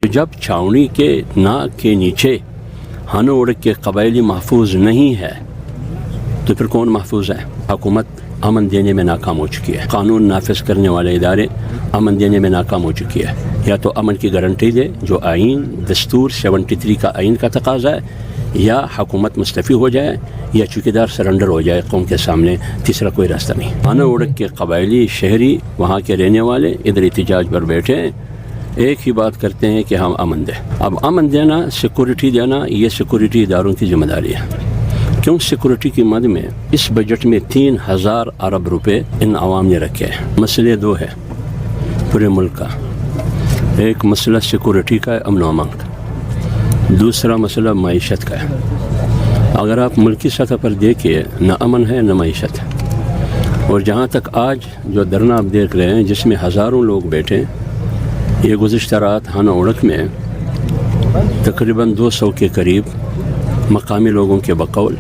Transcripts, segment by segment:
جب چھاؤنی کے ناک کے نیچے ہن اڑک کے قبائلی محفوظ نہیں ہے تو پھر کون محفوظ ہے؟ حکومت امن دینے میں ناکام ہو چکی ہے، قانون نافذ کرنے والے ادارے امن دینے میں ناکام ہو چکی ہے۔ یا تو امن کی گارنٹی دے جو آئین دستور 73 کا آئین کا تقاضا ہے، یا حکومت مستعفی ہو جائے یا چوکیدار سرنڈر ہو جائے قوم کے سامنے، تیسرا کوئی راستہ نہیں۔ ہن اڑک کے قبائلی شہری وہاں کے رہنے والے ادھر احتجاج پر بیٹھے ایک ہی بات کرتے ہیں کہ ہم امن دیں۔ اب امن دینا، سیکورٹی دینا، یہ سیکورٹی اداروں کی ذمہ داری ہے۔ کیوں سیکورٹی کی مد میں اس بجٹ میں 3000 ارب روپے ان عوام نے رکھے ہیں۔ مسئلے دو ہے پورے ملک کا، ایک مسئلہ سیکورٹی کا ہے، امن و امان کا، دوسرا مسئلہ معیشت کا ہے۔ اگر آپ ملکی سطح پر دیکھیے، نہ امن ہے نہ معیشت ہے۔ اور جہاں تک آج جو دھرنا آپ دیکھ رہے ہیں جس میں ہزاروں لوگ بیٹھے، یہ گزشتہ رات ہن اڑک میں تقریباً 200 کے قریب مقامی لوگوں کے بقول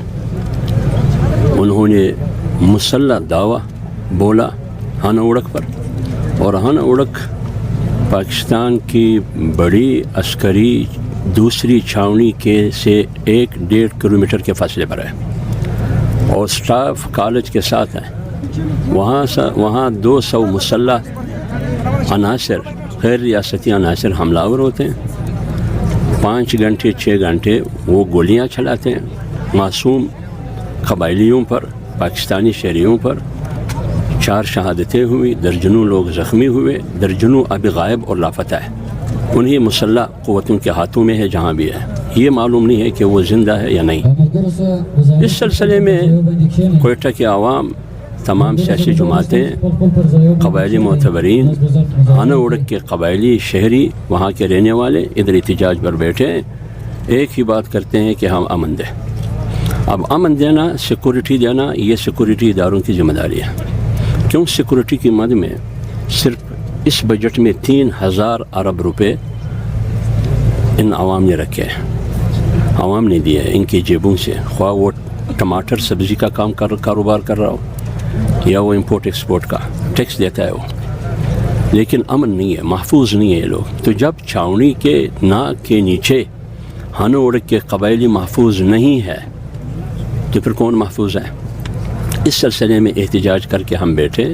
انہوں نے مسلح دعویٰ بولا ہن اڑک پر، اور ہن اڑک پاکستان کی بڑی عسکری دوسری چھاؤنی کے سے 1-1.5 کلومیٹر کے فاصلے پر ہے، اور سٹاف کالج کے ساتھ ہے۔ وہاں 200 مسلح عناصر، غیر ریاستی عناصر حملہ آور ہوتے ہیں، 5 گھنٹے 6 گھنٹے وہ گولیاں چلاتے ہیں معصوم قبائلیوں پر، پاکستانی شہریوں پر۔ 4 شہادتیں ہوئی، درجنوں لوگ زخمی ہوئے، درجنوں ابھی غائب اور لاپتہ ہے۔ انہی مسلح قوتوں کے ہاتھوں میں ہے جہاں بھی ہے، یہ معلوم نہیں ہے کہ وہ زندہ ہے یا نہیں۔ اس سلسلے میں کوئٹہ کے عوام، تمام سیاسی جماعتیں، قبائلی معتبرین، ہن اڑک کے قبائلی شہری وہاں کے رہنے والے ادھر احتجاج پر بیٹھے ایک ہی بات کرتے ہیں کہ ہم امن دیں۔ اب امن دینا، سیکورٹی دینا، یہ سیکورٹی اداروں کی ذمہ داری ہے۔ کیوں سیکورٹی کی مد میں صرف اس بجٹ میں 3000 ارب روپے ان عوام نے رکھے ہیں، عوام نے دیے ان کی جیبوں سے، خواہ وہ ٹماٹر سبزی کا کاروبار کر رہا ہو یا وہ امپورٹ ایکسپورٹ کا ٹیکس دیتا ہے وہ، لیکن امن نہیں ہے، محفوظ نہیں ہے یہ لوگ۔ تو جب چھاؤنی کے ناک کے نیچے ہن اڑک کے قبائلی محفوظ نہیں ہے تو پھر کون محفوظ ہے؟ اس سلسلے میں احتجاج کر کے ہم بیٹھے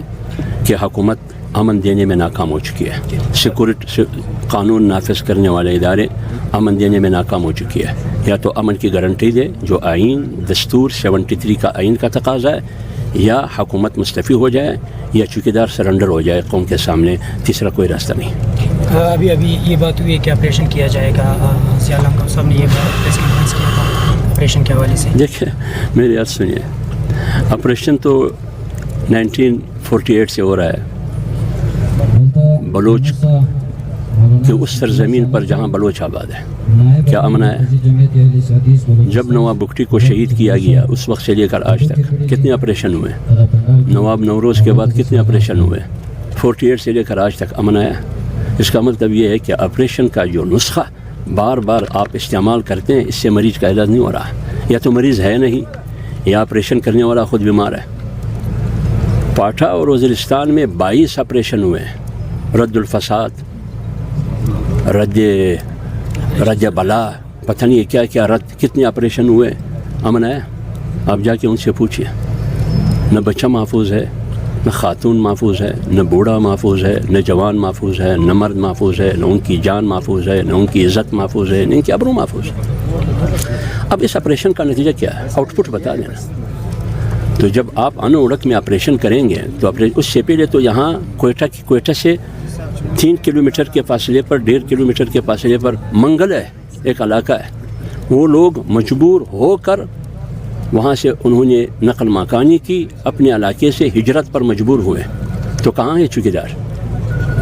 کہ حکومت امن دینے میں ناکام ہو چکی ہے، سیکورٹی قانون نافذ کرنے والے ادارے امن دینے میں ناکام ہو چکی ہے۔ یا تو امن کی گارنٹی دے جو آئین دستور 73 کا آئین کا تقاضا ہے، یا حکومت مستعفی ہو جائے یا چوکیدار سرنڈر ہو جائے قوم کے سامنے، تیسرا کوئی راستہ نہیں۔ ابھی یہ بات ہوئی ہے کہ آپریشن کیا جائے گا، ضیاء الحق صاحب نے یہ پریس کانفرنس کیا تھا آپریشن کے حوالے سے۔ دیکھیں میری بات سنیے، آپریشن تو 1948 سے ہو رہا ہے بلوچ کہ اس سرزمین پر جہاں بلوچ آباد ہے۔ کیا امن ہے؟ جب نواب بگٹی کو شہید کیا گیا اس وقت سے لے کر آج تک کتنے آپریشن ہوئے؟ نواب نوروز کے بعد کتنے آپریشن ہوئے؟ 48 سے لے کر آج تک امن آیا؟ اس کا مطلب یہ ہے کہ آپریشن کا جو نسخہ بار بار آپ استعمال کرتے ہیں، اس سے مریض کا علاج نہیں ہو رہا، یا تو مریض ہے نہیں یا آپریشن کرنے والا خود بیمار ہے۔ پاٹھا اور وزیرستان میں 22 آپریشن ہوئے ہیں، رد الفساد، رد بلا، پتہ نہیں کیا کیا رد، کتنے آپریشن ہوئے، امن ہے؟ آپ جا کے ان سے پوچھئے۔ نہ بچہ محفوظ ہے، نہ خاتون محفوظ ہے، نہ بوڑھا محفوظ ہے، نہ جوان محفوظ ہے، نہ مرد محفوظ ہے، نہ ان کی جان محفوظ ہے، نہ ان کی عزت محفوظ ہے، نہ ان کی ابرو محفوظ ہے۔ اب اس آپریشن کا نتیجہ کیا ہے؟ آؤٹ پٹ بتا دینا۔ تو جب آپ ہن اڑک میں آپریشن کریں گے تو اس سے پہلے تو یہاں کوئٹہ سے 3 کلومیٹر کے فاصلے پر، 1.5 کلومیٹر کے فاصلے پر منگل ہے، ایک علاقہ ہے، وہ لوگ مجبور ہو کر وہاں سے انہوں نے نقل مکانی کی، اپنے علاقے سے ہجرت پر مجبور ہوئے۔ تو کہاں ہے چوکیدار؟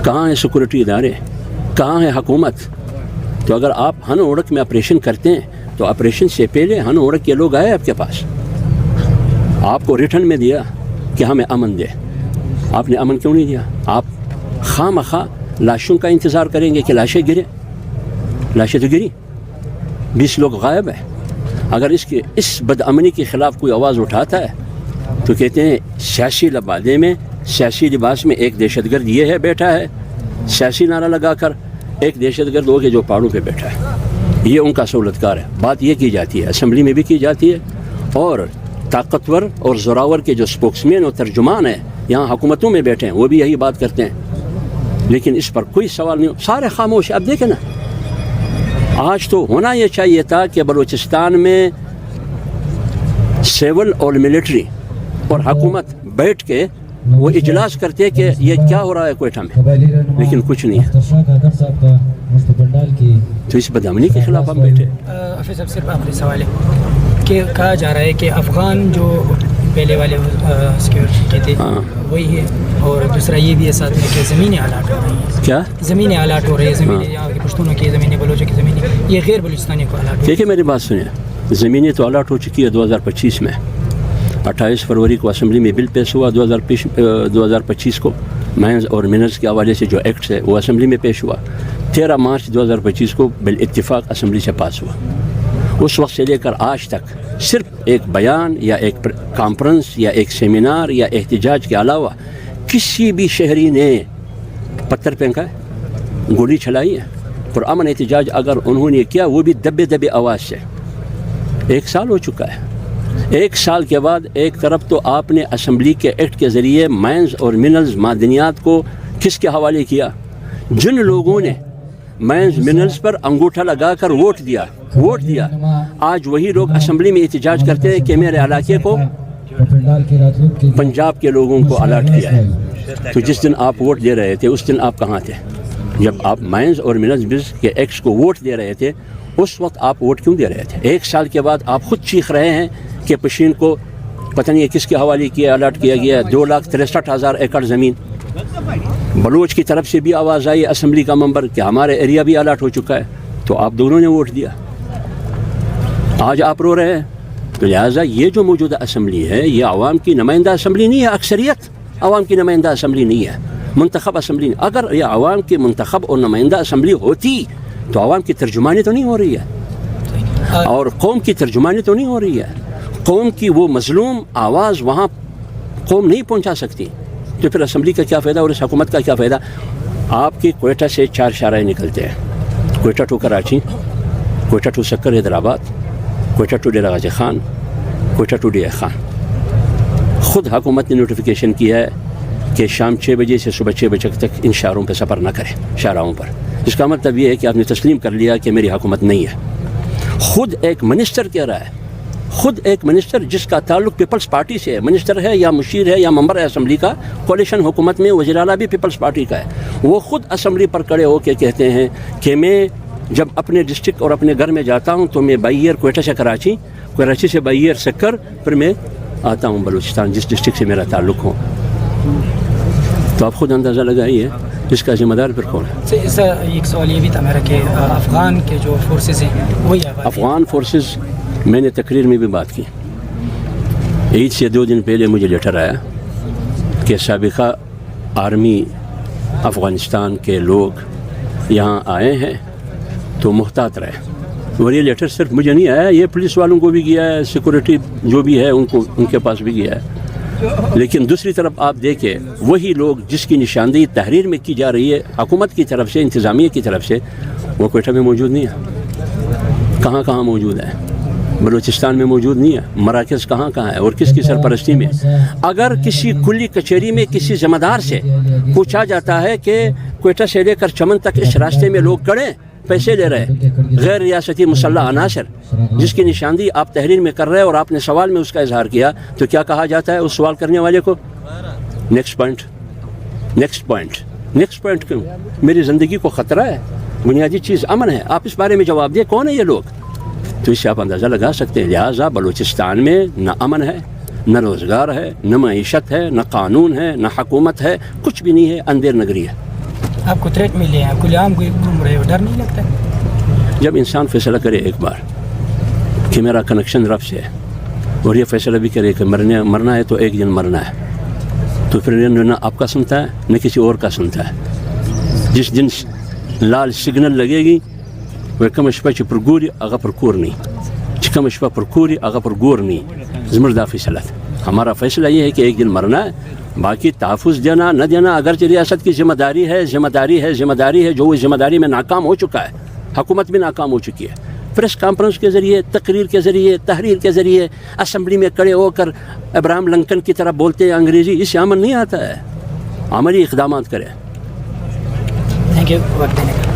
کہاں ہے سیکورٹی ادارے؟ کہاں ہے حکومت؟ تو اگر آپ ہن اڑک میں آپریشن کرتے ہیں تو آپریشن سے پہلے ہن اڑک کے لوگ آئے آپ کے پاس، آپ کو ریٹرن میں دیا کہ ہمیں امن دے، آپ نے امن کیوں نہیں دیا؟ آپ خواہ مخواہ لاشوں کا انتظار کریں گے کہ لاشیں گریں، لاشیں تو گری، 20 لوگ غائب ہیں۔ اگر اس بدامنی کے خلاف کوئی آواز اٹھاتا ہے تو کہتے ہیں سیاسی لبادے میں، سیاسی لباس میں ایک دہشت گرد یہ ہے بیٹھا ہے، سیاسی نعرہ لگا کر ایک دہشت گرد ہو کہ جو پہاڑوں پہ بیٹھا ہے، یہ ان کا سہولت کار ہے. بات یہ کی جاتی ہے، اسمبلی میں بھی کی جاتی ہے، اور طاقتور اور زوراور کے جو اسپوکسمین اور ترجمان ہیں یہاں حکومتوں میں بیٹھے ہیں وہ بھی یہی بات کرتے ہیں، لیکن اس پر کوئی سوال نہیں، سارے خاموش. اب دیکھیں نا، آج تو ہونا یہ چاہیے تھا کہ بلوچستان میں سول اور ملٹری اور حکومت بیٹھ کے وہ اجلاس کرتے کہ یہ کیا ہو رہا ہے کوئٹہ میں، لیکن کچھ نہیں ہے. تو اس بدامنی کے خلاف ہم بیٹھے. حافظ صاحب صرف آخری سوال ہے کہ کہا جا رہا ہے کہ افغان جو پہلے والے سیکورٹی کے تھے وہی ہے، اور دوسرا یہ بھی ہے ساتھ میں کہ زمینیں آلاٹ ہو رہی ہیں. کیا زمینیں آلاٹ ہو رہی ہیں؟ زمینیں یہاں کی پشتونوں کی زمینیں، بلوچوں کی زمینیں، یہ غیر بلوچستانی کو آلاٹ. دیکھیے میری بات سنیں، زمینیں تو آلاٹ ہو چکی ہے 2025 میں. 28 فروری کو اسمبلی میں بل پیش ہوا 2025 کو، مائنز اور منرز کے حوالے سے جو ایکٹس ہے وہ اسمبلی میں پیش ہوا. 13 مارچ 2025 کو بالاتفاق اسمبلی سے پاس ہوا. اس وقت سے لے کر آج تک صرف ایک بیان یا ایک کانفرنس یا ایک سیمینار یا احتجاج کے علاوہ کسی بھی شہری نے پتھر پھینکا ہے، گولی چلائی ہے. پرامن احتجاج اگر انہوں نے کیا وہ بھی دبے دبے آواز سے. 1 سال ہو چکا ہے. 1 سال کے بعد ایک طرف تو آپ نے اسمبلی کے ایکٹ کے ذریعے مائنز اور منرلز معدنیات کو کس کے حوالے کیا؟ جن لوگوں نے مائنز منرلز پر انگوٹھا لگا کر ووٹ دیا، آج وہی لوگ اسمبلی میں احتجاج کرتے ہیں کہ میرے علاقے کو پنجاب کے لوگوں کو الاٹ کیا ہے. تو جس دن آپ ووٹ دے رہے تھے اس دن آپ کہاں تھے؟ جب آپ مائنز اور منرلز کے ایکٹس کو ووٹ دے رہے تھے اس وقت آپ ووٹ کیوں دے رہے تھے؟ 1 سال کے بعد آپ خود چیخ رہے ہیں کہ پشین کو پتہ نہیں کس کے حوالے کیا، الاٹ کیا گیا 2,63,000 ایکڑ زمین. بلوچ کی طرف سے بھی آواز آئی اسمبلی کا ممبر کہ ہمارے ایریا بھی الاٹ ہو چکا ہے، تو آپ دونوں نے ووٹ دیا. آج آپ رو رہے ہیں. تو لہٰذا یہ جو موجودہ اسمبلی ہے یہ عوام کی نمائندہ اسمبلی نہیں ہے. اکثریت عوام کی نمائندہ اسمبلی نہیں ہے، منتخب اسمبلی نہیں. اگر یہ عوام کی منتخب اور نمائندہ اسمبلی ہوتی تو عوام کی ترجمانی تو نہیں ہو رہی ہے، اور قوم کی ترجمانی تو نہیں ہو رہی ہے. قوم کی وہ مظلوم آواز وہاں قوم نہیں پہنچا سکتی. تو پھر اسمبلی کا کیا فائدہ اور اس حکومت کا کیا فائدہ؟ آپ کی کوئٹہ سے 4 شاہراہیں نکلتے ہیں، Quetta to Karachi, Quetta to Sukkur Hyderabad, Quetta to Dera Ghazi Khan, Quetta to D A Khan. خود حکومت نے نوٹیفیکیشن کیا ہے کہ شام 6 بجے سے صبح 6 بجے تک ان شہروں پہ سفر نہ کریں، شاہراہوں پر. اس کا مطلب یہ ہے کہ آپ نے تسلیم کر لیا کہ میری حکومت نہیں ہے. خود ایک منسٹر کہہ رہا ہے، خود ایک منسٹر جس کا تعلق پیپلز پارٹی سے ہے، منسٹر ہے یا مشیر ہے یا ممبر ہے اسمبلی کا، کولیشن حکومت میں وزیر اعلیٰ بھی پیپلز پارٹی کا ہے، وہ خود اسمبلی پر کھڑے ہو کے کہتے ہیں کہ میں جب اپنے ڈسٹرکٹ اور اپنے گھر میں جاتا ہوں تو میں بائی ایئر کوئٹہ سے کراچی، کراچی سے بائی ایئر سکر، پھر میں آتا ہوں بلوچستان جس ڈسٹرکٹ سے میرا تعلق ہو. تو آپ خود اندازہ لگائیے اس کا ذمہ دار پھر کون ہے. ایک سوال یہ بھی تھا میرا کہ افغان کے جو فورسز ہیں وہی افغان فورسز، میں نے تقریر میں بھی بات کی. عید سے 2 دن پہلے مجھے لیٹر آیا کہ سابقہ آرمی افغانستان کے لوگ یہاں آئے ہیں تو محتاط رہے. اور یہ لیٹر صرف مجھے نہیں آیا، یہ پولیس والوں کو بھی گیا ہے، سیکورٹی جو بھی ہے ان کے پاس بھی گیا ہے. لیکن دوسری طرف آپ دیکھیں وہی لوگ جس کی نشاندہی تحریر میں کی جا رہی ہے حکومت کی طرف سے، انتظامیہ کی طرف سے، وہ کوئٹہ میں موجود نہیں ہے. کہاں موجود ہے؟ بلوچستان میں موجود نہیں ہے. مراکز کہاں ہے اور کس کی سرپرستی میں؟ اگر کسی کلی کچہری میں کسی ذمہ دار سے پوچھا جاتا ہے کہ کوئٹہ سے لے کر چمن تک اس راستے میں لوگ کھڑے پیسے لے رہے، غیر ریاستی مسلح عناصر جس کی نشاندہی آپ تحریر میں کر رہے ہیں اور آپ نے سوال میں اس کا اظہار کیا، تو کیا کہا جاتا ہے اس سوال کرنے والے کو؟ نیکسٹ پوائنٹ کیوں؟ میری زندگی کو خطرہ ہے، بنیادی چیز امن ہے، آپ اس بارے میں جواب دیں کون ہے یہ لوگ. تو اس سے آپ اندازہ لگا سکتے ہیں. لہٰذا بلوچستان میں نہ امن ہے، نہ روزگار ہے، نہ معیشت ہے، نہ قانون ہے، نہ حکومت ہے، کچھ بھی نہیں ہے، اندھیر نگری ہے. آپ کو تھریٹ ملے ہیں، کھلے عام گھوم رہے ہو، ڈر نہیں لگتا ہے؟ جب انسان فیصلہ کرے ایک بار کہ میرا کنیکشن رب سے ہے اور یہ فیصلہ بھی کرے کہ مرنا ہے تو ایک دن مرنا ہے، تو پھر نہ آپ کا سنتا ہے نہ کسی اور کا سنتا ہے. جس دن لال سگنل لگے گی وہ کم اشپا پر گوری اگا پر کور نہیں، کم اشپا پر کوری اگا پر گور نہیں. زمردہ فیصلہ ہمارا فیصلہ یہ ہے کہ ایک دن مرنا ہے باقی تحفظ دینا نہ دینا اگرچہ ریاست کی ذمہ داری ہے جو اس ذمہ داری میں ناکام ہو چکا ہے. حکومت بھی ناکام ہو چکی ہے. پریس کانفرنس کے ذریعے, تقریر کے ذریعے, تحریر کے ذریعے, اسمبلی میں کھڑے ہو کر ابراہم لنکن کی طرح بولتے ہیں انگریزی, اس سے امن نہیں آتا ہے. عملی اقدامات کریں. تھینک یو وقت دینے کا.